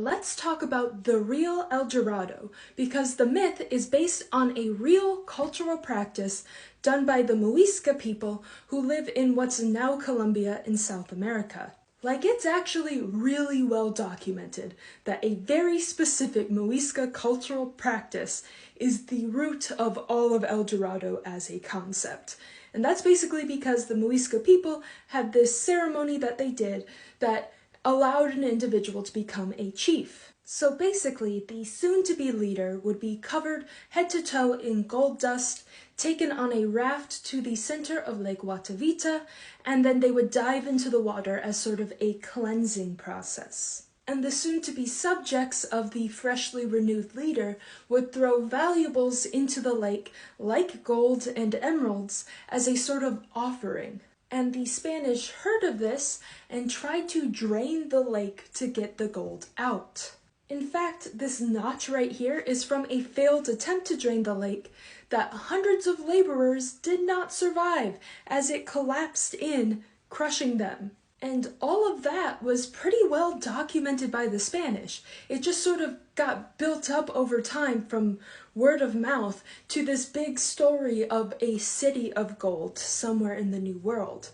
let's talk about the real El Dorado, because the myth is based on a real cultural practice done by the Muisca people who live in what's now Colombia in South America. Like, it's actually really well documented that a very specific Muisca cultural practice is the root of all of El Dorado as a concept. And that's basically because the Muisca people had this ceremony that they did that allowed an individual to become a chief. So basically, the soon-to-be leader would be covered head to toe in gold dust, taken on a raft to the center of Lake Guatavita, and then they would dive into the water as sort of a cleansing process. And the soon-to-be subjects of the freshly renewed leader would throw valuables into the lake, like gold and emeralds, as a sort of offering. And the Spanish heard of this and tried to drain the lake to get the gold out. In fact, this notch right here is from a failed attempt to drain the lake that hundreds of laborers did not survive as it collapsed in, crushing them. And all of that was pretty well documented by the Spanish. It just sort of got built up over time from word of mouth to this big story of a city of gold somewhere in the New World.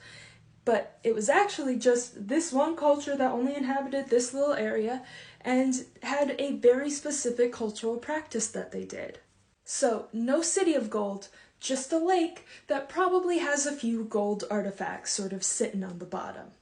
But it was actually just this one culture that only inhabited this little area and had a very specific cultural practice that they did. So, no city of gold, just a lake that probably has a few gold artifacts sort of sitting on the bottom.